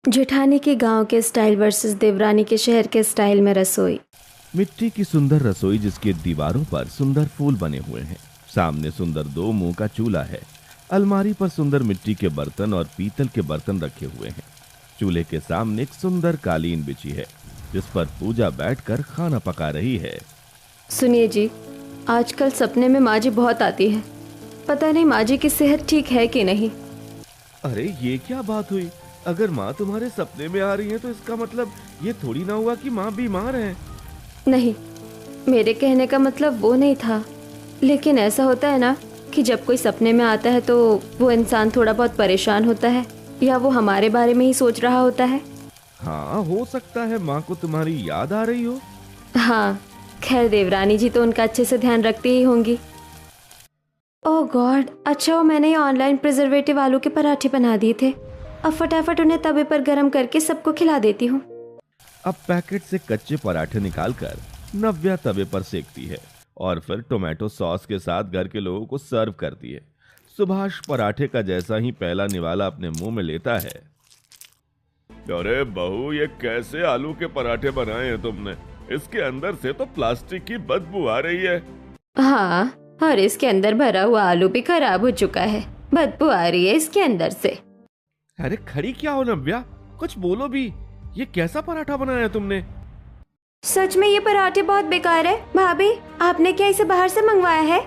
जेठानी के गांव के स्टाइल वर्सेस देवरानी के शहर के स्टाइल में रसोई। मिट्टी की सुंदर रसोई जिसके दीवारों पर सुंदर फूल बने हुए हैं। सामने सुंदर 2 मुंह का चूल्हा है। अलमारी पर सुंदर मिट्टी के बर्तन और पीतल के बर्तन रखे हुए हैं। चूल्हे के सामने एक सुंदर कालीन बिछी है जिस पर पूजा बैठकर खाना पका रही है। सुनिए जी, आजकल सपने में माँ जी बहुत आती है। पता नहीं माँ जी की सेहत ठीक है कि नहीं। अरे ये क्या बात हुई? अगर माँ तुम्हारे सपने में आ रही है तो इसका मतलब ये थोड़ी ना हुआ कि माँ बीमार है। नहीं, मेरे कहने का मतलब वो नहीं था, लेकिन ऐसा होता है ना कि जब कोई सपने में आता है तो वो इंसान थोड़ा बहुत परेशान होता है या वो हमारे बारे में ही सोच रहा होता है। हाँ, हो सकता है माँ को तुम्हारी याद आ रही हो। हाँ, खैर देवरानी जी तो उनका अच्छे से ध्यान रखती ही होंगी। ओह गॉड, अच्छा वो मैंने ये ऑनलाइन प्रिजर्वेटिव आलू के पराठे बना दिए थे। अब फटाफट उन्हें तवे पर गर्म करके सबको खिला देती हूँ। अब पैकेट से कच्चे पराठे निकालकर नव्या तवे पर सेकती है और फिर टोमेटो सॉस के साथ घर के लोगों को सर्व करती है। सुभाष पराठे का जैसा ही पहला निवाला अपने मुंह में लेता है। अरे बहू, ये कैसे आलू के पराठे बनाए हैं तुमने? इसके अंदर से तो प्लास्टिक की बदबू आ रही है। हाँ, और इसके अंदर भरा हुआ आलू भी खराब हो चुका है। बदबू आ रही है इसके अंदर से। अरे खड़ी क्या हो नव्या, कुछ बोलो भी। ये कैसा पराठा बनाया तुमने? सच में ये पराठे बहुत बेकार है। भाभी, आपने क्या इसे बाहर से मंगवाया है?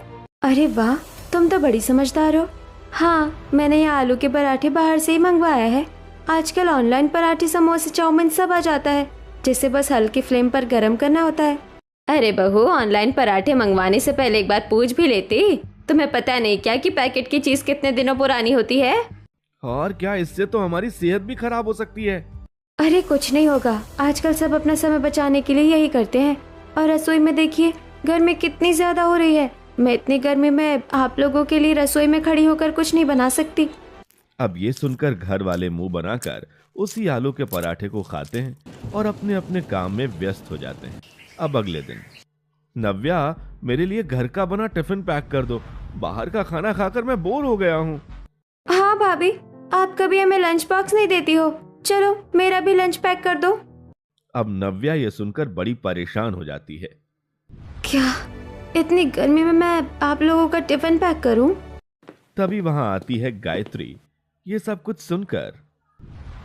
अरे वाह, तुम तो बड़ी समझदार हो। हाँ, मैंने ये आलू के पराठे बाहर से ही मंगवाया है। आजकल ऑनलाइन पराठे, समोसे, चाउमीन सब आ जाता है, जिसे बस हल्की फ्लेम पर गर्म करना होता है। अरे बहू, ऑनलाइन पराठे मंगवाने से पहले एक बार पूछ भी लेती। तुम्हें पता नहीं क्या कि पैकेट की चीज कितने दिनों पुरानी होती है? और क्या, इससे तो हमारी सेहत भी खराब हो सकती है। अरे कुछ नहीं होगा, आजकल सब अपना समय बचाने के लिए यही करते हैं। और रसोई में देखिए गर्मी कितनी ज्यादा हो रही है। मैं इतनी गर्मी में आप लोगों के लिए रसोई में खड़ी होकर कुछ नहीं बना सकती। अब ये सुनकर घर वाले मुंह बनाकर उसी आलू के पराठे को खाते हैं और अपने अपने काम में व्यस्त हो जाते हैं। अब अगले दिन, नव्या, मेरे लिए घर का बना टिफिन पैक कर दो। बाहर का खाना खाकर मैं बोर हो गया हूँ। हाँ भाभी, आप कभी हमें लंच बॉक्स नहीं देती हो। चलो मेरा भी लंच पैक कर दो। अब नव्या ये सुनकर बड़ी परेशान हो जाती है। क्या इतनी गर्मी में मैं आप लोगों का टिफिन पैक करूं? तभी वहां आती है गायत्री। ये सब कुछ सुनकर,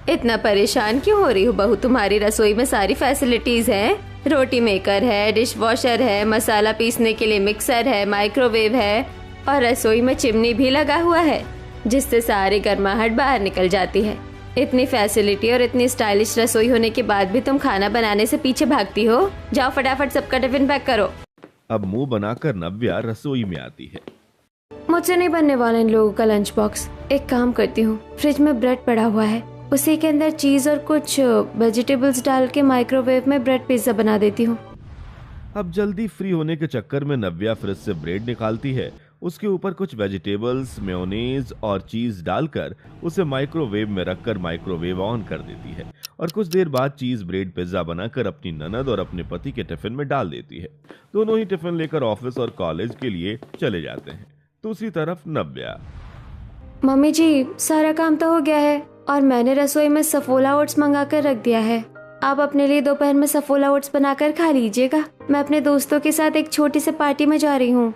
इतना परेशान क्यों हो रही हो बहू? तुम्हारी रसोई में सारी फैसिलिटीज हैं। रोटी मेकर है, डिश वॉशर है, मसाला पीसने के लिए मिक्सर है, माइक्रोवेव है और रसोई में चिमनी भी लगा हुआ है जिससे सारी गर्माहट बाहर निकल जाती है। इतनी फैसिलिटी और इतनी स्टाइलिश रसोई होने के बाद भी तुम खाना बनाने से पीछे भागती हो। जाओ फटाफट सबका टिफिन पैक करो। अब मुंह बनाकर नव्या रसोई में आती है। मुझसे नहीं बनने वाला इन लोगों का लंच बॉक्स। एक काम करती हूँ, फ्रिज में ब्रेड पड़ा हुआ है, उसी के अंदर चीज और कुछ वेजिटेबल्स डाल के माइक्रोवेव में ब्रेड पिज्जा बना देती हूँ। अब जल्दी फ्री होने के चक्कर में नव्या फ्रिज से ब्रेड निकालती है। उसके ऊपर कुछ वेजिटेबल्स, मेयोनीज और चीज डालकर उसे माइक्रोवेव में रखकर माइक्रोवेव ऑन कर देती है और कुछ देर बाद चीज ब्रेड पिज्जा बनाकर अपनी ननद और अपने पति के टिफिन में डाल देती है। दोनों ही टिफिन लेकर ऑफिस और कॉलेज के लिए चले जाते हैं। दूसरी तरफ नव्या, मम्मी जी, सारा काम तो हो गया है और मैंने रसोई में सफोला ओट्स मंगा कर रख दिया है। आप अपने लिए दोपहर में सफोला ओट्स बनाकर खा लीजिएगा। मैं अपने दोस्तों के साथ एक छोटी सी पार्टी में जा रही हूँ।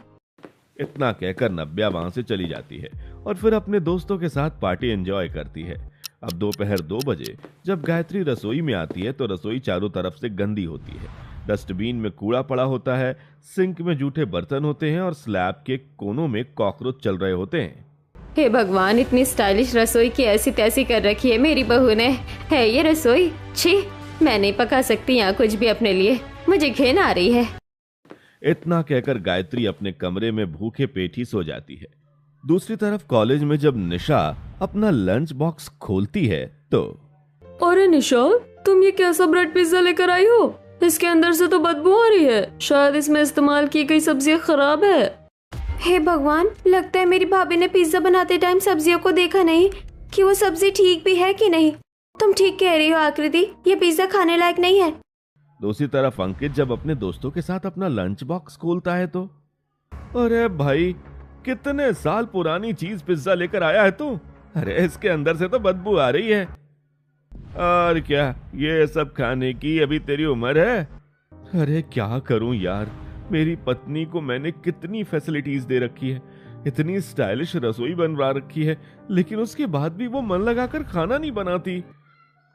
इतना कहकर नव्या वहां से चली जाती है और फिर अपने दोस्तों के साथ पार्टी एंजॉय करती है। अब दोपहर 2 बजे जब गायत्री रसोई में आती है तो रसोई चारों तरफ से गंदी होती है। डस्टबिन में कूड़ा पड़ा होता है, सिंक में जूठे बर्तन होते हैं और स्लैब के कोनों में कॉकरोच चल रहे होते हैं। हे भगवान, इतनी स्टाइलिश रसोई की ऐसी तैसी कर रखी है मेरी बहू ने। है ये रसोई? छी, मैं नहीं पका सकती यहाँ कुछ भी अपने लिए। मुझे घिन आ रही है। इतना कहकर गायत्री अपने कमरे में भूखे पेट ही सो जाती है। दूसरी तरफ कॉलेज में जब निशा अपना लंच बॉक्स खोलती है तो, अरे निशा, तुम ये कैसा ब्रेड पिज्जा लेकर आई हो? इसके अंदर से तो बदबू आ रही है। शायद इसमें इस्तेमाल की गई सब्जियां खराब है। हे भगवान, लगता है मेरी भाभी ने पिज्जा बनाते टाइम सब्जियों को देखा नहीं कि वो सब्जी ठीक भी है कि नहीं। तुम ठीक कह रही हो आकृति, ये पिज्जा खाने लायक नहीं है। दूसरी तरफ अंकित जब अपने दोस्तों के साथ अपना लंच बॉक्स खोलता है तो, अरे भाई, कितने साल पुरानी चीज पिज्जा लेकर आया है तू? अरे इसके अंदर से तो बदबू आ रही है। और क्या ये सब खाने की अभी तेरी उम्र है? अरे क्या करूं यार, मेरी पत्नी को मैंने कितनी फैसिलिटीज दे रखी है, इतनी स्टाइलिश रसोई बनवा रखी है, लेकिन उसके बाद भी वो मन लगाकर खाना नहीं बनाती।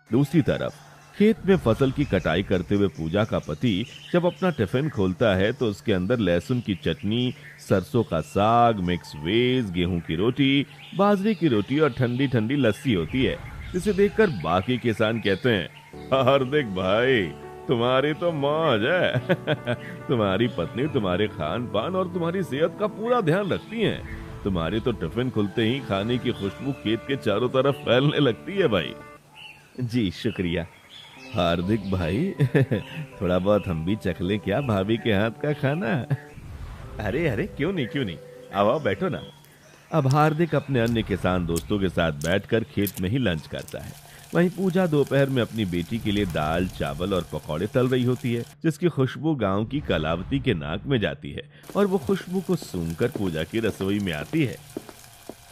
दूसरी तरफ खेत में फसल की कटाई करते हुए पूजा का पति जब अपना टिफिन खोलता है तो उसके अंदर लहसुन की चटनी, सरसों का साग, मिक्स वेज, गेहूं की रोटी, बाजरे की रोटी और ठंडी ठंडी लस्सी होती है, जिसे देखकर बाकी किसान कहते हैं, हार्दिक भाई तुम्हारी तो मौज है। तुम्हारी पत्नी तुम्हारे खान पान और तुम्हारी सेहत का पूरा ध्यान रखती है। तुम्हारे तो टिफिन खुलते ही खाने की खुशबू खेत के चारों तरफ फैलने लगती है भाई। जी शुक्रिया हार्दिक भाई। थोड़ा बहुत हम भी चख लें क्या भाभी के हाथ का खाना? अरे अरे क्यों नहीं, आओ बैठो ना। अब हार्दिक अपने अन्य किसान दोस्तों के साथ बैठकर खेत में ही लंच करता है। वहीं पूजा दोपहर में अपनी बेटी के लिए दाल, चावल और पकौड़े तल रही होती है, जिसकी खुशबू गांव की कलावती के नाक में जाती है और वो खुशबू को सूंघकर पूजा की रसोई में आती है।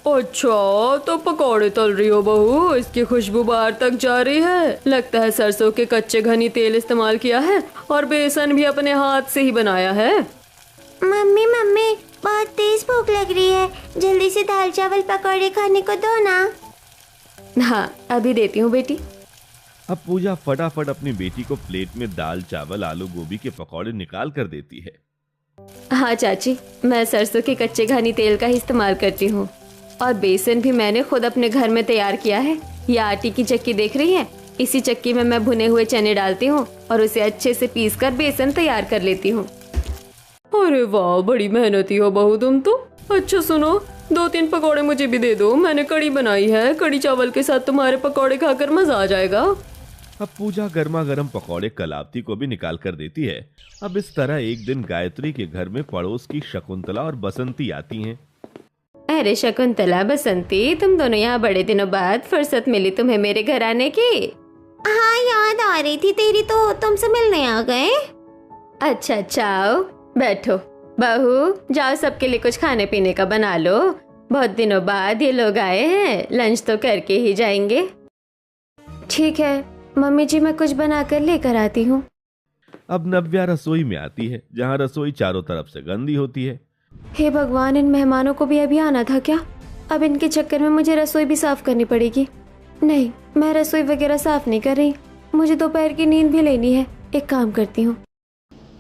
अच्छा, तो पकौड़े तल रही हो बहू, इसकी खुशबू बाहर तक जा रही है। लगता है सरसों के कच्चे घनी तेल इस्तेमाल किया है और बेसन भी अपने हाथ से ही बनाया है। मम्मी बहुत तेज भूख लग रही है, जल्दी से दाल चावल पकौड़े खाने को दो ना। हाँ अभी देती हूँ बेटी। अब पूजा फटाफट अपनी बेटी को प्लेट में दाल, चावल, आलू गोभी के पकौड़े निकाल कर देती है। हाँ चाची, मैं सरसों के कच्चे घनी तेल का ही इस्तेमाल करती हूँ और बेसन भी मैंने खुद अपने घर में तैयार किया है। ये आटे की चक्की देख रही है, इसी चक्की में मैं भुने हुए चने डालती हूँ और उसे अच्छे से पीसकर बेसन तैयार कर लेती हूँ। अरे वाह, बड़ी मेहनती हो बहू तुम तो। अच्छा सुनो, 2-3 पकौड़े मुझे भी दे दो, मैंने कड़ी बनाई है, कड़ी चावल के साथ तुम्हारे पकौड़े खाकर मजा आ जाएगा। अब पूजा गर्मा गर्म पकौड़े कलावती को भी निकाल कर देती है। अब इस तरह एक दिन गायत्री के घर में पड़ोस की शकुंतला और बसंती आती हैं। अरे शकुंतला, बसंती, तुम दोनों यहाँ बड़े दिनों बाद फुर्सत मिली तुम्हें मेरे घर आने की। हाँ याद आ रही थी तेरी, तो तुमसे मिलने आ गए। अच्छा आओ बैठो। बहू जाओ, सबके लिए कुछ खाने पीने का बना लो, बहुत दिनों बाद ये लोग आए हैं, लंच तो करके ही जाएंगे। ठीक है मम्मी जी, मैं कुछ बनाकर लेकर आती हूँ। अब नव्या रसोई में आती है, जहाँ रसोई चारों तरफ से गंदी होती है। हे भगवान, इन मेहमानों को भी अभी आना था क्या? अब इनके चक्कर में मुझे रसोई भी साफ करनी पड़ेगी। नहीं, मैं रसोई वगैरह साफ नहीं कर रही, मुझे दोपहर की नींद भी लेनी है। एक काम करती हूँ।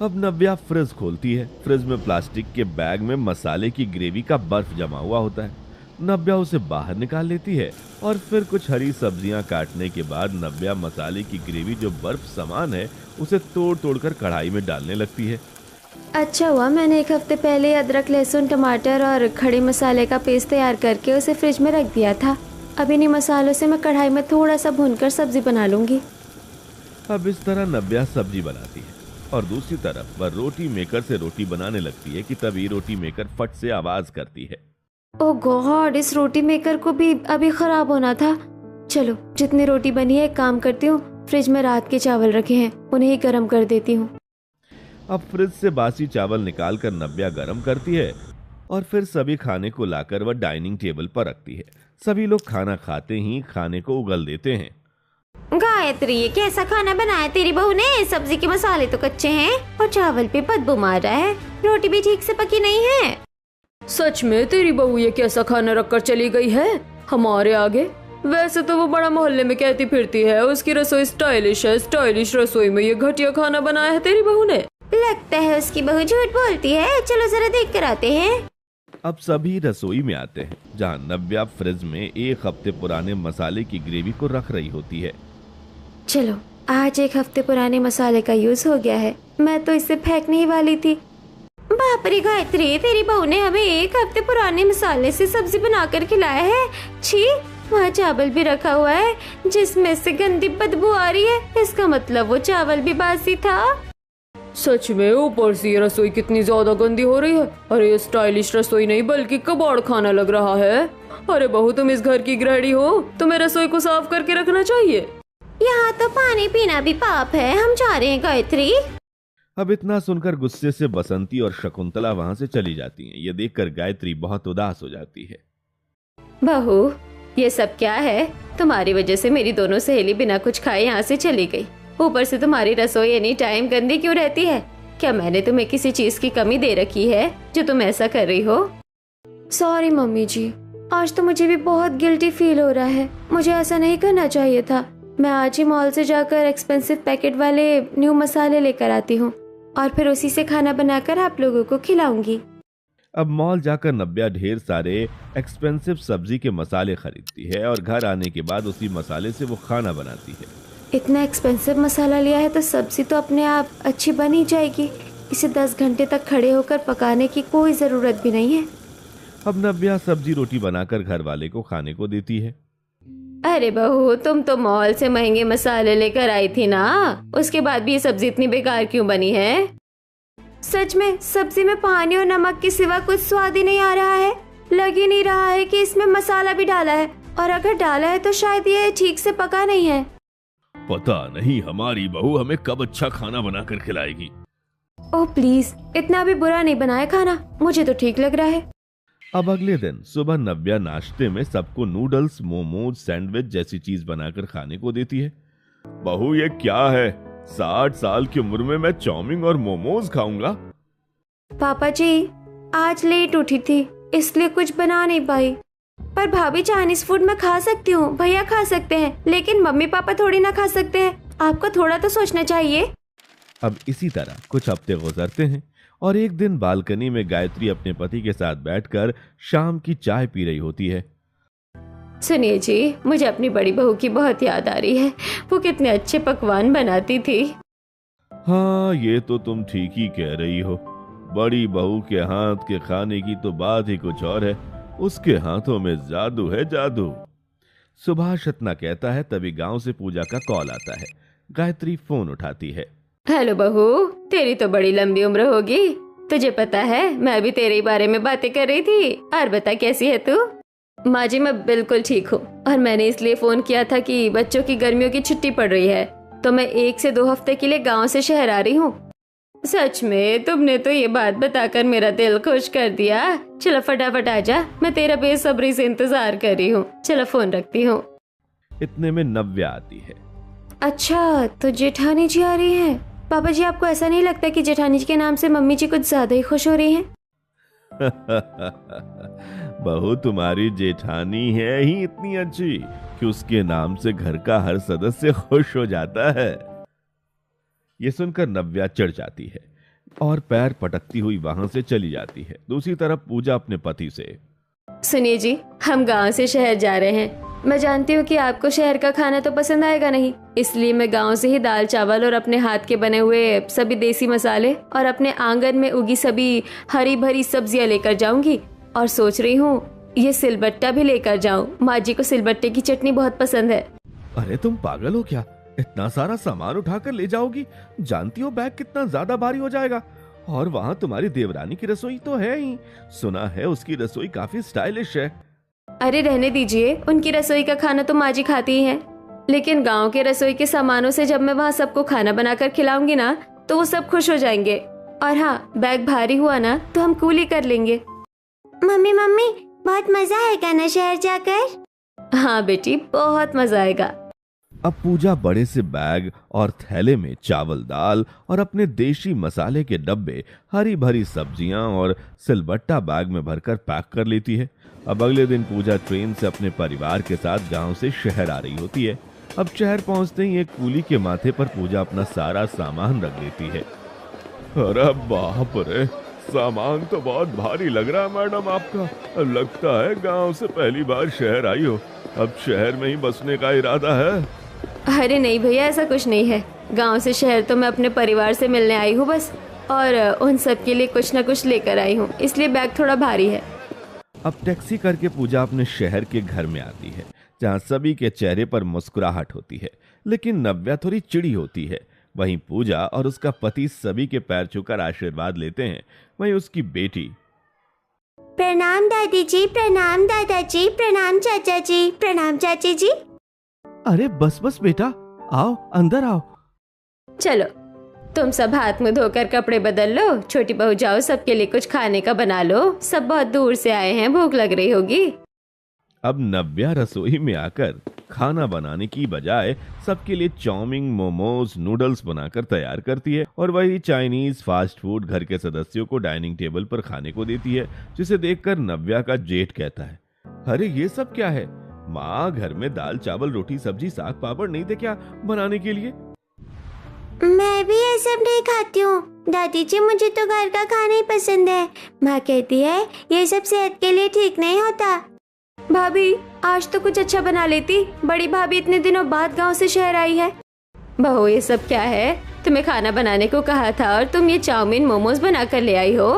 अब नव्या फ्रिज खोलती है। फ्रिज में प्लास्टिक के बैग में मसाले की ग्रेवी का बर्फ जमा हुआ होता है। नव्या उसे बाहर निकाल लेती है और फिर कुछ हरी सब्जियां काटने के बाद नव्या मसाले की ग्रेवी जो बर्फ समान है उसे तोड़ तोड़कर कढ़ाई में डालने लगती है। अच्छा हुआ मैंने 1 हफ्ते पहले अदरक, लहसुन, टमाटर और खड़े मसाले का पेस्ट तैयार करके उसे फ्रिज में रख दिया था। अब इन्हीं मसालों से मैं कढ़ाई में थोड़ा सा भूनकर सब्जी बना लूंगी। अब इस तरह नव्या सब्जी बनाती है और दूसरी तरफ वह रोटी मेकर से रोटी बनाने लगती है कि तभी रोटी मेकर फट से आवाज करती है। ओह गॉड, इस रोटी मेकर को भी अभी खराब होना था। चलो, जितनी रोटी बनी है एक काम करती हूँ, फ्रिज में रात के चावल रखे हैं, उन्हें ही गर्म कर देती हूँ। अब फ्रिज से बासी चावल निकालकर नव्या गर्म करती है और फिर सभी खाने को लाकर वह डाइनिंग टेबल पर रखती है। सभी लोग खाना खाते ही खाने को उगल देते हैं। गायत्री, ये कैसा खाना बनाया तेरी बहू ने? सब्जी के मसाले तो कच्चे हैं और चावल पे बदबू मार रहा है, रोटी भी ठीक से पकी नहीं है। सच में तेरी बहू ये कैसा खाना रखकर चली गई है हमारे आगे? वैसे तो वो बड़ा मोहल्ले में कहती फिरती है उसकी रसोई स्टाइलिश है, स्टाइलिश रसोई में ये घटिया खाना बनाया है तेरी बहू ने। लगता है उसकी बहू झूठ बोलती है। चलो जरा देख कर आते हैं। अब सभी रसोई में आते हैं, जहाँ नव्या फ्रिज में 1 हफ्ते पुराने मसाले की ग्रेवी को रख रही होती है। चलो, आज 1 हफ्ते पुराने मसाले का यूज हो गया है, मैं तो इसे फेंकने ही वाली थी। बाप रे गायत्री, तेरी बहू ने हमें 1 हफ्ते पुराने मसाले से सब्जी बनाकर खिलाया है। छी, वहाँ चावल भी रखा हुआ है जिसमें से गंदी बदबू आ रही है। इसका मतलब वो चावल भी बासी था। सच में, ऊपर से ये रसोई कितनी ज्यादा गंदी हो रही है। अरे ये स्टाइलिश रसोई नहीं बल्कि कबाड़ खाना लग रहा है। अरे बहू, तुम इस घर की गृहिणी हो, तुम्हें रसोई को साफ करके रखना चाहिए। यहाँ तो पानी पीना भी पाप है। हम जा रहे हैं गायत्री। अब इतना सुनकर गुस्से से बसंती और शकुंतला वहाँ से चली जाती हैं। ये देखकर गायत्री बहुत उदास हो जाती है। बहू, ये सब क्या है? तुम्हारी वजह से मेरी दोनों सहेली बिना कुछ खाए यहाँ से चली गई। ऊपर से तुम्हारी रसोई एनी टाइम गंदी क्यों रहती है? क्या मैंने तुम्हें किसी चीज की कमी दे रखी है जो तुम ऐसा कर रही हो? सॉरी मम्मी जी, आज तो मुझे भी बहुत गिल्टी फील हो रहा है। मुझे ऐसा नहीं करना चाहिए था। मैं आज ही मॉल से जाकर एक्सपेंसिव पैकेट वाले न्यू मसाले लेकर आती हूँ और फिर उसी से खाना बनाकर आप लोगों को खिलाऊंगी। अब मॉल जाकर नव्या ढेर सारे एक्सपेंसिव सब्जी के मसाले खरीदती है और घर आने के बाद उसी मसाले से वो खाना बनाती है। इतना एक्सपेंसिव मसाला लिया है तो सब्जी तो अपने आप अच्छी बन ही जाएगी। इसे 10 घंटे तक खड़े होकर पकाने की कोई ज़रूरत भी नहीं है। अब नव्या सब्जी रोटी बनाकर घर वाले को खाने को देती है। अरे बहू, तुम तो मॉल से महंगे मसाले लेकर आई थी ना, उसके बाद भी ये सब्जी इतनी बेकार क्यों बनी है? सच में सब्जी में पानी और नमक के सिवा कुछ स्वाद ही नहीं आ रहा है। लग ही नहीं रहा है कि इसमें मसाला भी डाला है, और अगर डाला है तो शायद ये ठीक से पका नहीं है। पता नहीं हमारी बहू हमें कब अच्छा खाना बनाकर खिलाएगी। ओह प्लीज, इतना भी बुरा नहीं बनाया खाना, मुझे तो ठीक लग रहा है। अब अगले दिन सुबह नव्या नाश्ते में सबको नूडल्स, मोमोज, सैंडविच जैसी चीज बनाकर खाने को देती है। बहू ये क्या है? 60 साल की उम्र में मैं चाउमीन और मोमोज खाऊंगा? पापा जी, आज लेट उठी थी इसलिए कुछ बना नहीं पाई। पर भाभी, चाइनीज फूड मैं खा सकती हूँ, भैया खा सकते हैं, लेकिन मम्मी पापा थोड़ी ना खा सकते हैं। आपको थोड़ा तो सोचना चाहिए। अब इसी तरह कुछ हफ्ते गुजरते हैं और एक दिन बालकनी में गायत्री अपने पति के साथ बैठकर शाम की चाय पी रही होती है। सुनिए जी, मुझे अपनी बड़ी बहू की बहुत याद आ रही है। वो कितने अच्छे पकवान बनाती थी। हाँ, ये तो तुम ठीक ही कह रही हो। बड़ी बहू के हाथ के खाने की तो बात ही कुछ और है। उसके हाथों में जादू है, जादू। सुभाष इतना कहता है तभी गांव से पूजा का कॉल आता है। गायत्री फोन उठाती है। हेलो बहू, तेरी तो बड़ी लंबी उम्र होगी। तुझे पता है मैं भी तेरे बारे में बातें कर रही थी। और बता, कैसी है तू? माँ जी, मैं बिल्कुल ठीक हूँ, और मैंने इसलिए फोन किया था कि बच्चों की गर्मियों की छुट्टी पड़ रही है, तो मैं 1 से 2 हफ्ते के लिए गांव से शहर आ रही हूँ। सच में तुमने तो ये बात बताकर मेरा दिल खुश कर दिया। चलो फटाफट आजा, मैं तेरा बेसब्री से इंतजार कर रही हूँ। चलो फोन रखती हूँ। इतने में नव्या आती है। अच्छा, तो जेठानी जी आ रही हैं। पापा जी, आपको ऐसा नहीं लगता कि जेठानी जी के नाम से मम्मी जी कुछ ज्यादा ही खुश हो रही हैं? बहू, तुम्हारी जेठानी है ही इतनी अच्छी कि उसके नाम से घर का हर सदस्य खुश हो जाता है। ये सुनकर नव्या चिढ़ जाती है और पैर पटकती हुई वहां से चली जाती है। दूसरी तरफ पूजा अपने पति से, सुनिए जी, हम गांव से शहर जा रहे हैं। मैं जानती हूँ कि आपको शहर का खाना तो पसंद आएगा नहीं, इसलिए मैं गांव से ही दाल चावल और अपने हाथ के बने हुए सभी देसी मसाले और अपने आंगन में उगी सभी हरी भरी सब्जियां लेकर जाऊंगी। और सोच रही हूँ ये सिलबट्टा भी लेकर जाऊं। माँ जी को सिलबट्टे की चटनी बहुत पसंद है। अरे तुम पागल हो क्या? इतना सारा सामान उठाकर ले जाओगी? जानती हो बैग कितना ज्यादा भारी हो जाएगा। और वहाँ तुम्हारी देवरानी की रसोई तो है ही। सुना है उसकी रसोई काफी स्टाइलिश है। अरे रहने दीजिए, उनकी रसोई का खाना तो माँ जी खाती ही है, लेकिन गांव के रसोई के सामानों से जब मैं वहाँ सबको खाना बनाकर खिलाऊंगी ना, तो वो सब खुश हो जाएंगे। और हाँ, बैग भारी हुआ ना तो हम कूली कर लेंगे। मम्मी मम्मी, बहुत मजा आएगा ना शहर जाकर? हाँ बेटी, बहुत मजा आएगा। अब पूजा बड़े से बैग और थैले में चावल, दाल और अपने देशी मसाले के डब्बे, हरी भरी सब्जियां और सिलबट्टा बैग में भरकर पैक कर लेती है। अब अगले दिन पूजा ट्रेन से अपने परिवार के साथ गांव से शहर आ रही होती है। अब शहर पहुंचते ही एक कूली के माथे पर पूजा अपना सारा सामान रख देती है। अरे बाप रे, सामान तो बहुत भारी लग रहा है मैडम आपका। लगता है गांव से पहली बार शहर आई हो। अब शहर में ही बसने का इरादा है? अरे नहीं भैया, ऐसा कुछ नहीं है। गांव से शहर तो मैं अपने परिवार से मिलने आई हूँ बस, और उन सब के लिए कुछ न कुछ लेकर आई हूँ, इसलिए बैग थोड़ा भारी है। अब टैक्सी करके पूजा अपने शहर के घर में आती है, जहाँ सभी के चेहरे पर मुस्कुराहट होती है, लेकिन नव्या थोड़ी चिड़ी होती है। वहीं पूजा और उसका पति सभी के पैर छूकर आशीर्वाद लेते हैं। वहीं उसकी बेटी, प्रणाम दादी जी, प्रणाम दादाजी, प्रणाम चाचा जी, प्रणाम चाची जी। अरे बस बस बेटा, आओ अंदर आओ। चलो तुम सब हाथ मुंह धोकर कपड़े बदल लो। छोटी बहू जाओ, सबके लिए कुछ खाने का बना लो। सब बहुत दूर से आए हैं, भूख लग रही होगी। अब नव्या रसोई में आकर खाना बनाने की बजाय सबके लिए चाउमीन, मोमोज, नूडल्स बनाकर तैयार करती है और वही चाइनीज फास्ट फूड घर के सदस्यों को डाइनिंग टेबल पर खाने को देती है, जिसे देखकर नव्या का जेठ कहता है, अरे ये सब क्या है? माँ घर में दाल चावल रोटी सब्जी साग पापड़ नहीं थे क्या बनाने के लिए? मैं भी ये सब नहीं खाती हूँ दादी जी, मुझे तो घर का खाना ही पसंद है। माँ कहती है ये सब सेहत के लिए ठीक नहीं होता। भाभी आज तो कुछ अच्छा बना लेती, बड़ी भाभी इतने दिनों बाद गांव से शहर आई है। बहू ये सब क्या है? तुम्हें खाना बनाने को कहा था और तुम ये चाउमीन मोमोज बना कर ले आई हो।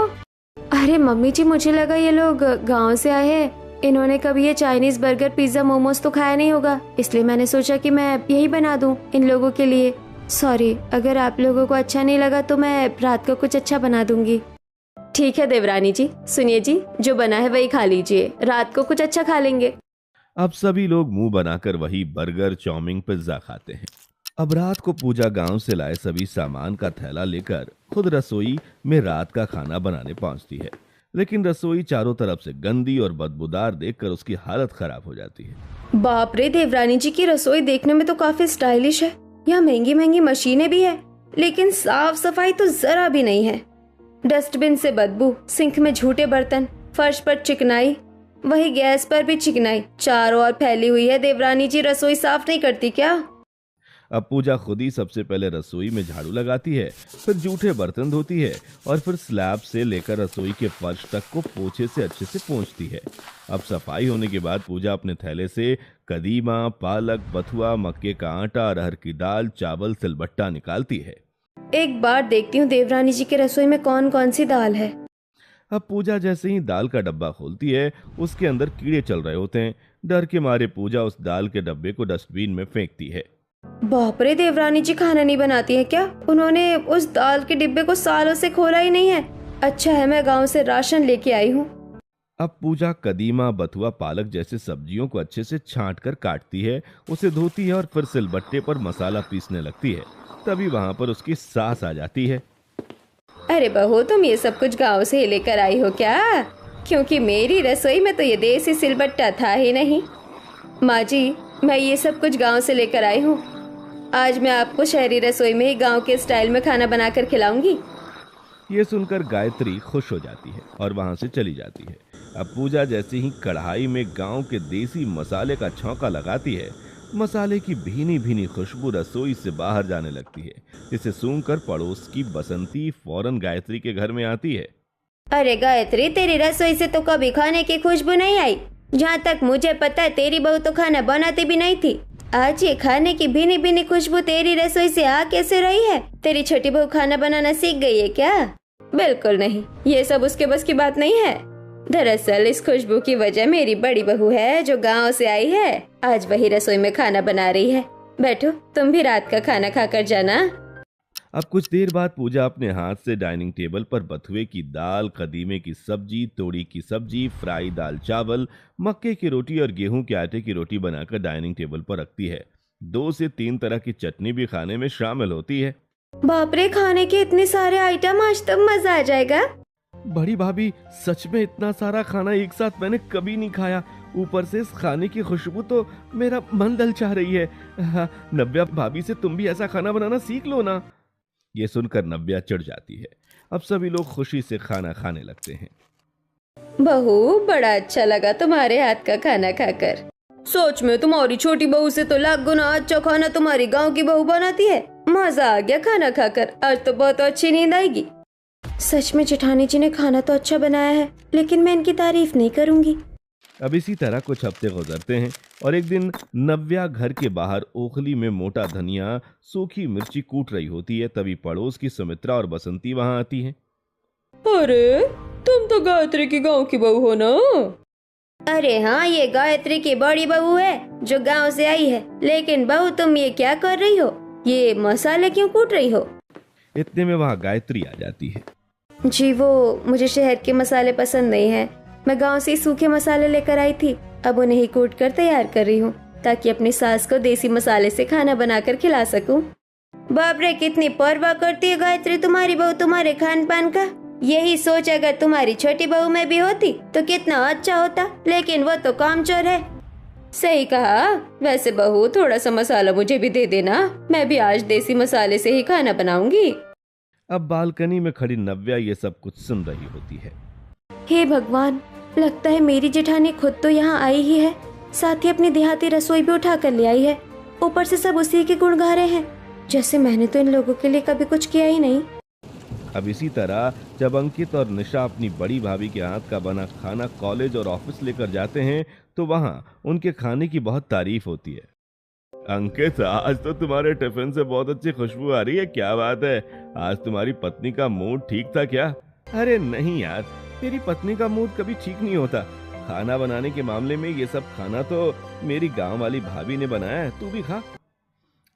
अरे मम्मी जी, मुझे लगा ये लोग गांव से आए हैं, इन्होंने कभी ये चाइनीज बर्गर पिज्जा मोमोज तो खाया नहीं होगा, इसलिए मैंने सोचा कि मैं यही बना दूं इन लोगों के लिए। सॉरी, अगर आप लोगों को अच्छा नहीं लगा तो मैं रात को कुछ अच्छा बना दूंगी। ठीक है देवरानी जी, सुनिए जी, जो बना है वही खा लीजिए, रात को कुछ अच्छा खा लेंगे। अब सभी लोग मुंह बनाकर वही बर्गर, चाउमीन, पिज्जा खाते हैं। अब रात को पूजा गांव से लाए सभी सामान का थैला लेकर खुद रसोई में रात का खाना बनाने पहुंचती है, लेकिन रसोई चारों तरफ से गंदी और बदबूदार देखकर उसकी हालत खराब हो जाती है। बाप रे, देवरानी जी की रसोई देखने में तो काफी स्टाइलिश है, यहाँ महंगी महंगी मशीनें भी है, लेकिन साफ सफाई तो जरा भी नहीं है। डस्टबिन से बदबू, सिंक में झूठे बर्तन, फर्श पर चिकनाई, वही गैस पर भी चिकनाई चारों ओर फैली हुई है। देवरानी जी रसोई साफ नहीं करती क्या? अब पूजा खुद ही सबसे पहले रसोई में झाड़ू लगाती है, फिर जूठे बर्तन धोती है और फिर स्लैब से लेकर रसोई के फर्श तक को पोछे से अच्छे से पोंछती है। अब सफाई होने के बाद पूजा अपने थैले से कदीमा, पालक, बथुआ, मक्के का आटा, अरहर की दाल, चावल, सिलबट्टा निकालती है। एक बार देखती हूँ देवरानी जी के रसोई में कौन कौन सी दाल है। अब पूजा जैसे ही दाल का डब्बा खोलती है, उसके अंदर कीड़े चल रहे होते हैं। डर के मारे पूजा उस दाल के डब्बे को डस्टबिन में फेंकती है। बाप रे, देवरानी जी खाना नहीं बनाती है क्या? उन्होंने उस दाल के डिब्बे को सालों से खोला ही नहीं है। अच्छा है मैं गांव से राशन लेके आई हूँ। अब पूजा कदीमा, बथुआ, पालक जैसे सब्जियों को अच्छे से छांट कर काटती है, उसे धोती है और फिर सिलबट्टे पर मसाला पीसने लगती है। तभी वहाँ पर उसकी सास आ जाती है। अरे बहू, तुम ये सब कुछ गांव से लेकर आई हो क्या? क्योंकि मेरी रसोई में तो ये देसी सिलबट्टा था ही नहीं। माँ जी, मैं ये सब कुछ गांव से लेकर आई हूँ। आज मैं आपको शहरी रसोई में ही गांव के स्टाइल में खाना बनाकर खिलाऊंगी। ये सुनकर गायत्री खुश हो जाती है और वहाँ से चली जाती है। अब पूजा जैसे ही कढ़ाई में गांव के देसी मसाले का छौंका लगाती है, मसाले की भीनी भीनी खुशबू रसोई से बाहर जाने लगती है, जिसे सूंघकर पड़ोस की बसंती फौरन गायत्री के घर में आती है। अरे गायत्री, तेरी रसोई से तो कभी खाने की खुशबू नहीं आई। जहाँ तक मुझे पता है तेरी बहू तो खाना बनाती भी नहीं थी। आज ये खाने की भीनी भीनी खुशबू तेरी रसोई से आ कैसे रही है? तेरी छोटी बहू खाना बनाना सीख गई है क्या? बिल्कुल नहीं, ये सब उसके बस की बात नहीं है। दरअसल इस खुशबू की वजह मेरी बड़ी बहू है जो गांव से आई है। आज वही रसोई में खाना बना रही है। बैठो, तुम भी रात का खाना खाकर जाना। अब कुछ देर बाद पूजा अपने हाथ से डाइनिंग टेबल पर बथुए की दाल, कदीमे की सब्जी, तोड़ी की सब्जी, फ्राई दाल चावल, मक्के की रोटी और गेहूं के आटे की रोटी बनाकर डाइनिंग टेबल पर रखती है। 2 से 3 तरह की चटनी भी खाने में शामिल होती है। बाप रे, खाने के इतने सारे आइटम, आज तो मजा आ जाएगा। बड़ी भाभी, सच में इतना सारा खाना एक साथ मैंने कभी नहीं खाया। ऊपर से इस खाने की खुशबू तो मेरा मन ललचा रही है। नव्या भाभी से तुम भी ऐसा खाना बनाना सीख लो ना। ये सुनकर नव्या चिढ़ जाती है। अब सभी लोग खुशी से खाना खाने लगते हैं। बहू, बड़ा अच्छा लगा तुम्हारे हाथ का खाना खाकर। सोच में तुम्हारी छोटी बहू से तो लाख गुना अच्छा खाना तुम्हारी गांव की बहू बनाती है। मजा आ गया खाना खाकर, आज तो बहुत अच्छी नींद आएगी। सच में जेठानी जी ने खाना तो अच्छा बनाया है, लेकिन मैं इनकी तारीफ नहीं करूंगी। अब इसी तरह कुछ हफ्ते गुजरते हैं और एक दिन नव्या घर के बाहर ओखली में मोटा धनिया, सूखी मिर्ची कूट रही होती है। तभी पड़ोस की सुमित्रा और बसंती वहां आती हैं। अरे, तुम तो गायत्री की गांव की बहू हो ना? अरे हाँ, ये गायत्री की बड़ी बहू है जो गांव से आई है। लेकिन बहू, तुम ये क्या कर रही हो? ये मसाले क्यों कूट रही हो? इतने में वहां गायत्री आ जाती है। जी, वो मुझे शहर के मसाले पसंद नहीं है। मैं गांव से सूखे मसाले लेकर आई थी, अब उन्हें ही कूट कर तैयार कर रही हूँ ताकि अपनी सास को देसी मसाले से खाना बनाकर खिला सकूं। बाप रे, कितनी परवाह करती है गायत्री तुम्हारी बहू तुम्हारे खान पान का। यही सोच अगर तुम्हारी छोटी बहू में भी होती तो कितना अच्छा होता, लेकिन वो तो कामचोर है। सही कहा। वैसे बहू थोड़ा सा मसाला मुझे भी दे देना, मैं भी आज देसी मसाले से ही खाना बनाऊंगी। अब बालकनी में खड़ी नव्या ये सब कुछ सुन रही होती है। हे भगवान, लगता है मेरी जेठानी खुद तो यहाँ आई ही है, साथ ही अपनी देहाती रसोई भी उठा कर ले आई है। ऊपर से सब उसी के गुण गा रहे हैं, जैसे मैंने तो इन लोगों के लिए कभी कुछ किया ही नहीं। अब इसी तरह जब अंकित और निशा अपनी बड़ी भाभी के हाथ का बना खाना कॉलेज और ऑफिस लेकर जाते हैं तो वहाँ उनके खाने की बहुत तारीफ होती है। अंकित, आज तो तुम्हारे टिफिन से बहुत अच्छी खुशबू आ रही है, क्या बात है? आज तुम्हारी पत्नी का मूड ठीक था क्या? अरे नहीं यार, मेरी पत्नी का मूड कभी ठीक नहीं होता। खाना बनाने के मामले में ये सब खाना तो मेरी गांव वाली भाभी ने बनाया है, तू भी खा।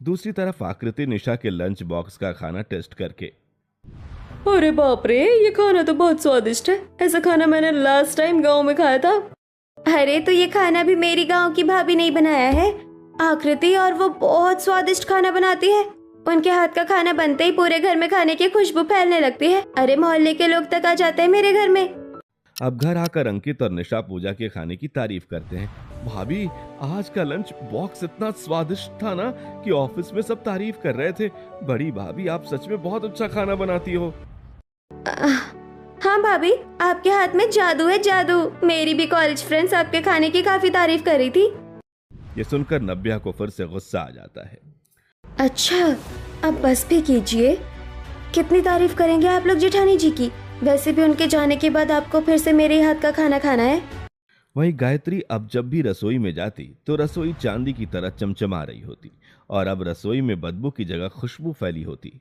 दूसरी तरफ आकृति निशा के लंच बॉक्स का खाना टेस्ट करके, अरे बाप रे, ये खाना तो बहुत स्वादिष्ट है। ऐसा खाना मैंने लास्ट टाइम गांव में खाया था। अरे तो ये खाना भी मेरी गांव की भाभी ने ही बनाया है, आकृति, और वो बहुत स्वादिष्ट खाना बनाती है। उनके हाथ का खाना बनते ही पूरे घर में खाने की खुशबू फैलने लगती है। अरे मोहल्ले के लोग तक आ जाते हैं मेरे घर में। अब घर आकर अंकित और निशा पूजा के खाने की तारीफ करते हैं। भाभी, आज का लंच बॉक्स इतना स्वादिष्ट था ना कि ऑफिस में सब तारीफ कर रहे थे। बड़ी भाभी, आप सच में बहुत अच्छा खाना बनाती हो। हाँ भाभी, आपके हाथ में जादू है, जादू। मेरी भी कॉलेज फ्रेंड्स आपके खाने की काफी तारीफ कर रही थी। ये सुनकर नव्या को फिर से गुस्सा आ जाता है। अच्छा, अब बस भी कीजिए। कितनी तारीफ करेंगे आप लोग जेठानी जी की? वैसे भी उनके जाने के बाद आपको फिर से मेरे हाथ का खाना खाना है। वहीं गायत्री अब जब भी रसोई में जाती तो रसोई चांदी की तरह चमचमा रही होती और अब रसोई में बदबू की जगह खुशबू फैली होती।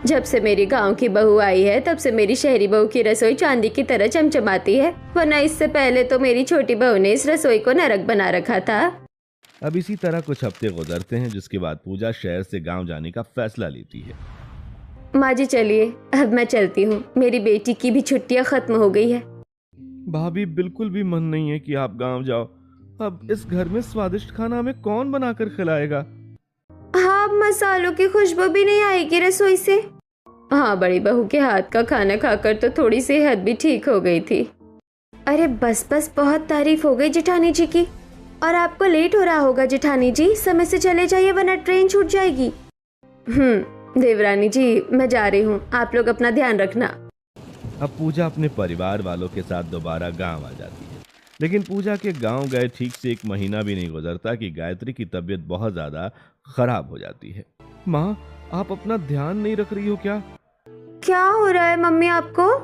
जब से मेरी गांव की बहू आई है तब से मेरी शहरी बहू की रसोई चांदी की तरह चमचमाती है, वरना इससे पहले तो मेरी छोटी बहू ने इस रसोई को नरक बना रखा था। अब इसी तरह कुछ हफ्ते गुजरते हैं, जिसके बाद पूजा शहर से गांव जाने का फैसला लेती है। माँ जी चलिए, अब मैं चलती हूँ, मेरी बेटी की भी छुट्टियाँ खत्म हो गई है। भाभी, बिल्कुल भी मन नहीं है कि आप गांव जाओ। अब इस घर में स्वादिष्ट खाना हमें कौन बनाकर खिलाएगा? हाँ, मसालों की खुशबू भी नहीं आएगी रसोई से। हाँ, बड़ी बहू के हाथ का खाना खाकर तो थोड़ी सेहत भी ठीक हो गई थी। अरे बस बस, बहुत तारीफ हो गई जेठानी जी की। और आपको लेट हो रहा होगा जेठानी जी, समय से चले जाइए वरना ट्रेन छूट जाएगी। देवरानी जी, मैं जा रही हूँ, आप लोग अपना ध्यान रखना। अब पूजा अपने परिवार वालों के साथ दोबारा गांव आ जाती है, लेकिन पूजा के गांव गए ठीक से 1 महीना भी नहीं गुजरता कि गायत्री की तबीयत बहुत ज्यादा खराब हो जाती है। माँ, आप अपना ध्यान नहीं रख रही हो क्या? क्या हो रहा है मम्मी आपको?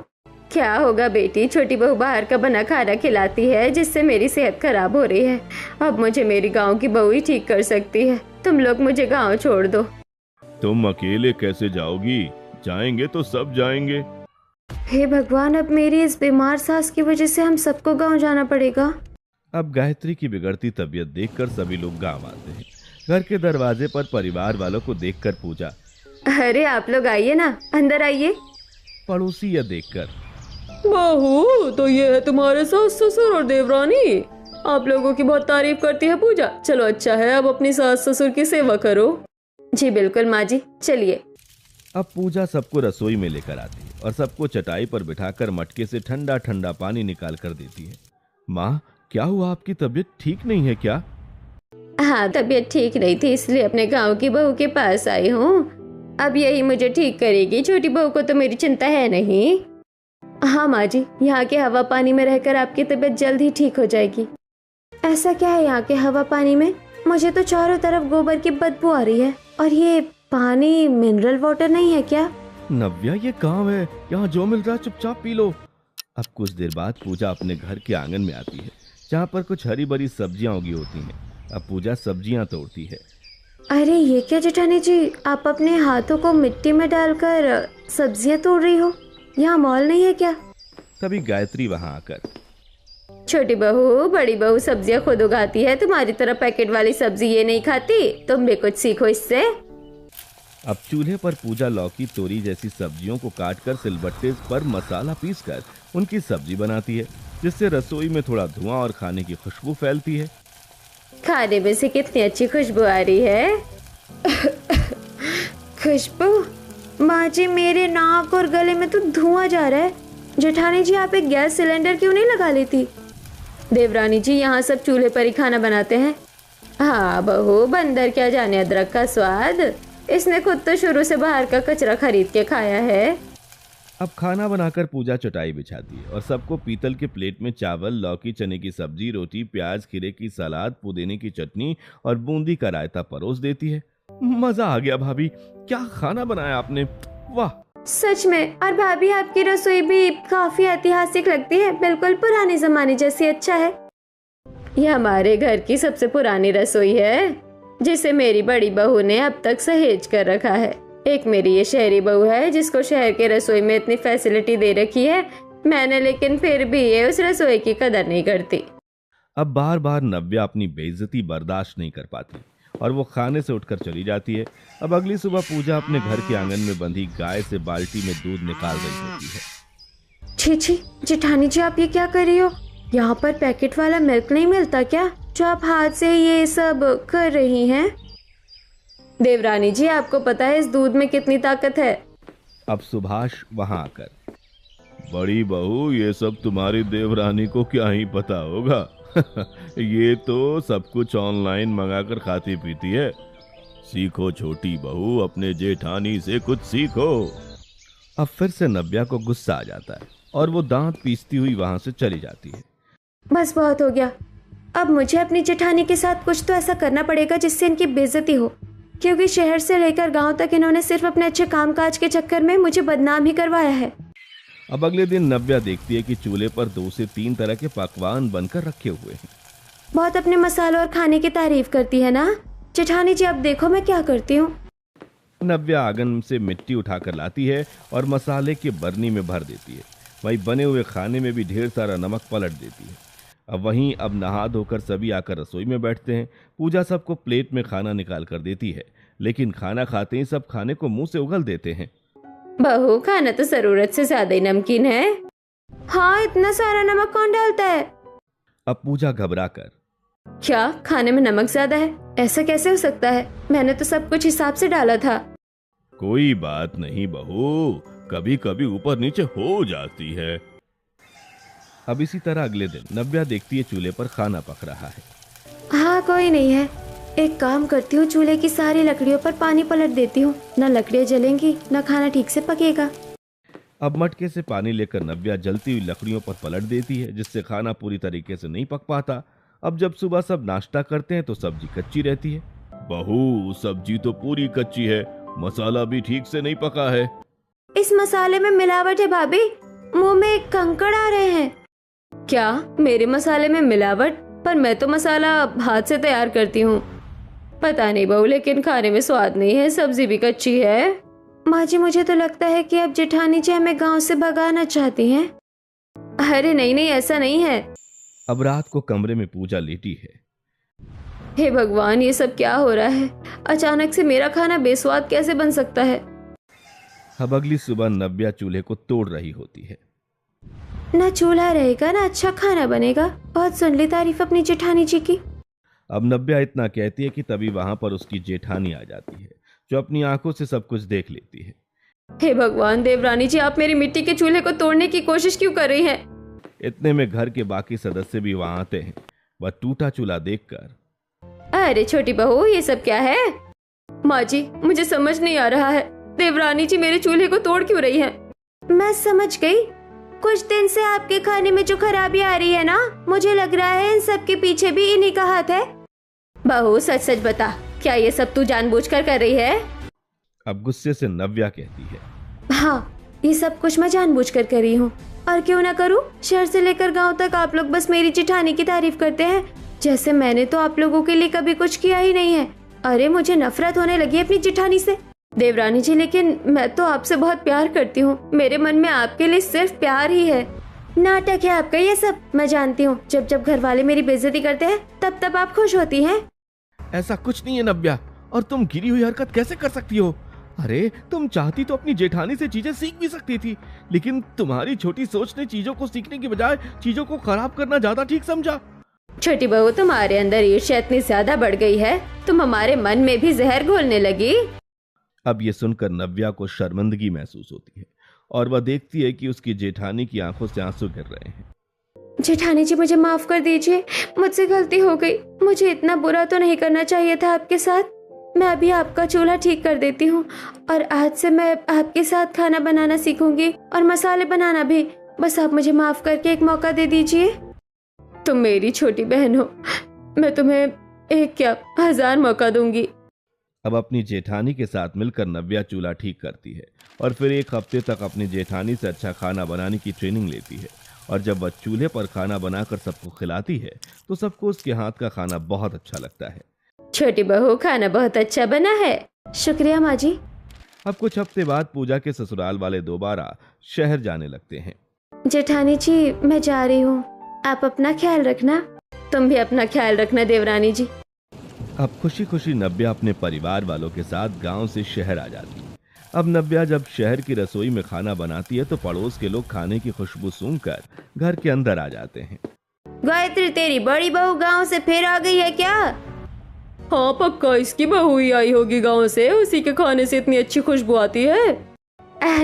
क्या होगा बेटी, छोटी बहू बाहर का बना खाना खिलाती है जिससे मेरी सेहत खराब हो रही है। अब मुझे मेरी गांव की बहू ही ठीक कर सकती है। तुम लोग मुझे गांव छोड़ दो। तुम अकेले कैसे जाओगी? जाएंगे तो सब जाएंगे। हे भगवान, अब मेरी इस बीमार सास की वजह से हम सबको गांव जाना पड़ेगा। अब गायत्री की बिगड़ती तबीयत देखकर सभी लोग गांव आते हैं। घर के दरवाजे पर परिवार वालों को देखकर पूजा, अरे आप लोग आइए ना, अंदर आइए। पड़ोसी यह देखकर, बहू तो ये है तुम्हारे सास ससुर और देवरानी। आप लोगों की बहुत तारीफ करती है पूजा। चलो अच्छा है, अब अपनी सास ससुर की सेवा करो। जी बिल्कुल माँ जी, चलिए। अब पूजा सबको रसोई में लेकर आती है और सबको चटाई पर बिठाकर मटके से ठंडा ठंडा पानी निकाल कर देती है। माँ, क्या हुआ? आपकी तबीयत ठीक नहीं है क्या? हाँ, तबीयत ठीक नहीं थी, इसलिए अपने गांव की बहू के पास आई हूँ। अब यही मुझे ठीक करेगी। छोटी बहू को तो मेरी चिंता है नहीं। हाँ माँ जी, यहाँ के हवा पानी में रहकर आपकी तबीयत जल्द ही ठीक हो जाएगी। ऐसा क्या है यहाँ के हवा पानी में? मुझे तो चारों तरफ गोबर की बदबू आ रही है। और ये पानी मिनरल वाटर नहीं है क्या? नव्या, ये गांव है, यहाँ जो मिल रहा है चुपचाप पी लो। अब कुछ देर बाद पूजा अपने घर के आंगन में आती है, जहाँ पर कुछ हरी भरी सब्जियां उगी होती हैं। अब पूजा सब्जियां तोड़ती है। अरे ये क्या जेठानी जी, आप अपने हाथों को मिट्टी में डालकर सब्जियां तोड़ रही हो? यहाँ मॉल नहीं है क्या? तभी गायत्री वहां आकर, छोटी बहू, बड़ी बहू सब्जियां खुद उगाती है, तुम्हारी तरह पैकेट वाली सब्जी ये नहीं खाती। तुम भी कुछ सीखो इससे। अब चूल्हे पर पूजा लौकी, तोरी जैसी सब्जियों को काटकर सिलबट्टे पर मसाला पीसकर उनकी सब्जी बनाती है, जिससे रसोई में थोड़ा धुआं और खाने की खुशबू फैलती है। खाने में से कितनी अच्छी खुशबू आ रही है। खुशबू? माँ जी, मेरे नाक और गले में तो धुआं जा रहा है। जेठानी जी, आप एक गैस सिलेंडर क्यों नहीं लगा लेती? देवरानी जी, यहाँ सब चूल्हे पर ही खाना बनाते हैं। हाँ बहू, बंदर क्या जाने अदरक का स्वाद। इसने खुद तो शुरू से बाहर का कचरा खरीद के खाया है। अब खाना बनाकर पूजा चटाई बिछाती है और सबको पीतल के प्लेट में चावल, लौकी, चने की सब्जी, रोटी, प्याज, खीरे की सलाद, पुदीने की चटनी और बूंदी का रायता परोस देती है। मजा आ गया भाभी, क्या खाना बनाया आपने, वाह। सच में। और भाभी, आपकी रसोई भी काफी ऐतिहासिक लगती है, बिल्कुल पुराने जमाने जैसी। अच्छा है। यह हमारे घर की सबसे पुरानी रसोई है, जिसे मेरी बड़ी बहू ने अब तक सहेज कर रखा है। एक मेरी ये शहरी बहू है, जिसको शहर के रसोई में इतनी फैसिलिटी दे रखी है मैंने, लेकिन फिर भी ये उस रसोई की कदर नहीं करती। अब बार बार नव्या अपनी बेइज्जती बर्दाश्त नहीं कर पाती और वो खाने से उठकर चली जाती है। अब अगली सुबह पूजा अपने घर के आंगन में बंधी गाय से बाल्टी में दूध निकाल रही होती है। छी छी, जेठानी जी, आप ये क्या कर रही हो? यहाँ पर पैकेट वाला मिल्क नहीं मिलता क्या, जो आप हाथ से ये सब कर रही हैं? देवरानी जी, आपको पता है इस दूध में कितनी ताकत है? अब सुभाष वहां आकर, बड़ी बहू, ये सब तुम्हारी देवरानी को क्या ही पता होगा। ये तो सब कुछ ऑनलाइन मंगाकर खाती पीती है। सीखो छोटी बहू, अपने जेठानी से कुछ सीखो। अब फिर से नव्या को गुस्सा आ जाता है और वो दांत पीसती हुई वहां से चली जाती है। बस बहुत हो गया। अब मुझे अपनी जेठानी के साथ कुछ तो ऐसा करना पड़ेगा जिससे इनकी बेइज्जती हो, क्योंकि शहर से लेकर गांव तक इन्होंने सिर्फ अपने अच्छे कामकाज के चक्कर में मुझे बदनाम ही करवाया है। अब अगले दिन नव्या देखती है कि चूल्हे पर 2 से 3 तरह के पकवान बनकर रखे हुए हैं। बहुत अपने मसालों और खाने की तारीफ करती है ना जेठानी जी। अब देखो मैं क्या करती हूँ। नव्या आंगन से मिट्टी उठाकर लाती है और मसाले के बरनी में भर देती है। वहीं बने हुए खाने में भी ढेर सारा नमक पलट देती है। अब नहा धोकर सभी आकर रसोई में बैठते हैं। पूजा सबको प्लेट में खाना निकाल कर देती है, लेकिन खाना खाते ही सब खाने को मुंह से उगल देते हैं। बहू, खाना तो जरूरत से ज्यादा ही नमकीन है। हाँ, इतना सारा नमक कौन डालता है? अब पूजा घबरा कर, क्या खाने में नमक ज्यादा है? ऐसा कैसे हो सकता है? मैंने तो सब कुछ हिसाब से डाला था। कोई बात नहीं बहू, कभी कभी ऊपर नीचे हो जाती है। अब इसी तरह अगले दिन नव्या देखती है चूल्हे पर खाना पक रहा है। हाँ, कोई नहीं है। एक काम करती हूँ, चूल्हे की सारी लकड़ियों पर पानी पलट देती हूँ। न लकड़ियाँ जलेंगी, न खाना ठीक से पकेगा। अब मटके से पानी लेकर नव्या जलती हुई लकड़ियों पर पलट देती है, जिससे खाना पूरी तरीके से नहीं पक पाता। अब जब सुबह सब नाश्ता करते हैं तो सब्जी कच्ची रहती है। बहू, सब्जी तो पूरी कच्ची है, मसाला भी ठीक से नहीं पका है। इस मसाले में मिलावट है भाभी, मुंह में कंकड़ आ रहे हैं। क्या मेरे मसाले में मिलावट? पर मैं तो मसाला हाथ से तैयार करती हूँ। पता नहीं बहू, लेकिन खाने में स्वाद नहीं है, सब्जी भी कच्ची है। माँ जी, मुझे तो लगता है कि अब जेठानी जी हमें गांव से भगाना चाहती हैं। अरे नहीं नहीं, ऐसा नहीं है। अब रात को कमरे में पूजा लेटी है। हे भगवान, ये सब क्या हो रहा है? अचानक से मेरा खाना बेस्वाद कैसे बन सकता है? अब अगली सुबह नव्या चूल्हे को तोड़ रही होती है। ना चूल्हा रहेगा ना अच्छा खाना बनेगा। बहुत सुन ली तारीफ अपनी जेठानी जी की। अब नव्या इतना कहती है कि तभी वहां पर उसकी जेठानी आ जाती है, जो अपनी आंखों से सब कुछ देख लेती है। हे भगवान, देवरानी जी, आप मेरी मिट्टी के चूल्हे को तोड़ने की कोशिश क्यों कर रही हैं? इतने में घर के बाकी सदस्य भी वहां आते हैं। वह टूटा चूल्हा देखकर, अरे छोटी बहू, ये सब क्या है? माँ जी, मुझे समझ नहीं आ रहा है, देवरानी जी मेरे चूल्हे को तोड़ क्यों रही है? मैं समझ गई। कुछ दिन से आपके खाने में जो खराबी आ रही है ना, मुझे लग रहा है इन सब के पीछे भी इन्हीं का हाथ है। बहू, सच सच बता, क्या ये सब तू जानबूझकर कर रही है? अब गुस्से से नव्या कहती है, हाँ, ये सब कुछ मैं जानबूझकर कर रही हूँ। और क्यों ना करूँ? शहर से लेकर गांव तक आप लोग बस मेरी जेठानी की तारीफ करते हैं, जैसे मैंने तो आप लोगों के लिए कभी कुछ किया ही नहीं है। अरे मुझे नफरत होने लगी अपनी जेठानी से। देवरानी जी, लेकिन मैं तो आपसे बहुत प्यार करती हूँ। मेरे मन में आपके लिए सिर्फ प्यार ही है। नाटक है आपका ये सब, मैं जानती हूँ। जब जब घर वाले मेरी बेइज्जती करते हैं तब तब आप खुश होती हैं। ऐसा कुछ नहीं है नव्या, और तुम गिरी हुई हरकत कैसे कर सकती हो? अरे तुम चाहती तो अपनी जेठानी से चीजें सीख भी सकती थी, लेकिन तुम्हारी छोटी सोच ने चीजों को सीखने की बजाय चीजों को खराब करना ज्यादा ठीक समझा। छोटी बहू, तुम्हारे अंदर ईर्ष्या इतनी ज्यादा बढ़ गई है, तुम हमारे मन में भी जहर घोलने लगी। अब ये सुनकर नव्या को शर्मिंदगी महसूस होती है और वह देखती है कि उसकी जेठानी की आंखों से आंसू गिर रहे हैं। जेठानी जी, मुझे माफ कर दीजिए, मुझसे गलती हो गई। मुझे इतना बुरा तो नहीं करना चाहिए था आपके साथ। मैं अभी आपका चूल्हा ठीक कर देती हूँ और आज से मैं आपके साथ खाना बनाना सीखूंगी और मसाले बनाना भी। बस आप मुझे माफ करके एक मौका दे दीजिए। तुम मेरी छोटी बहन हो, मैं तुम्हें एक क्या 1000 मौका दूंगी। अब अपनी जेठानी के साथ मिलकर नव्या चूल्हा ठीक करती है और फिर एक हफ्ते तक अपनी जेठानी से अच्छा खाना बनाने की ट्रेनिंग लेती है। और जब वह चूल्हे पर खाना बनाकर सबको खिलाती है तो सबको उसके हाथ का खाना बहुत अच्छा लगता है। छोटी बहू, खाना बहुत अच्छा बना है। शुक्रिया माँ जी। अब कुछ हफ्ते बाद पूजा के ससुराल वाले दोबारा शहर जाने लगते हैं। जेठानी जी, मैं जा रही हूँ, आप अपना ख्याल रखना। तुम भी अपना ख्याल रखना देवरानी जी। अब खुशी खुशी नव्या अपने परिवार वालों के साथ गांव से शहर आ जाती है। अब नव्या जब शहर की रसोई में खाना बनाती है तो पड़ोस के लोग खाने की खुशबू सूंघकर घर के अंदर आ जाते हैं। गायत्री, तेरी बड़ी बहू गांव से फिर आ गई है क्या? हाँ पक्का, इसकी बहू ही आई होगी गांव से, उसी के खाने से इतनी अच्छी खुशबू आती है।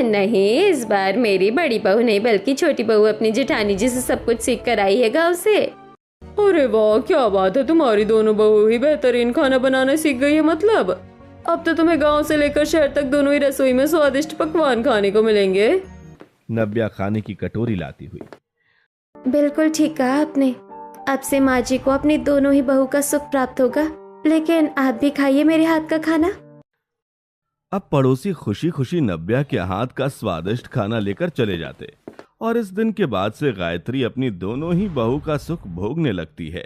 नहीं, इस बार मेरी बड़ी बहू नहीं बल्कि छोटी बहू अपनी जेठानी जी से सब कुछ सीख कर आई है गांव से। अरे वाह, क्या बात है, तुम्हारी दोनों बहू ही बेहतरीन खाना बनाना सीख गई है। मतलब अब तो तुम्हें गांव से लेकर शहर तक दोनों ही रसोई में स्वादिष्ट पकवान खाने को मिलेंगे। नव्या खाने की कटोरी लाती हुई। बिल्कुल ठीक कहा आपने। अब से माँ जी को अपनी दोनों ही बहू का सुख प्राप्त होगा। लेकिन आप भी खाइए मेरे हाथ का खाना। अब पड़ोसी खुशी खुशी नव्या के हाथ का स्वादिष्ट खाना लेकर चले जाते और इस दिन के बाद से गायत्री अपनी दोनों ही बहू का सुख भोगने लगती है।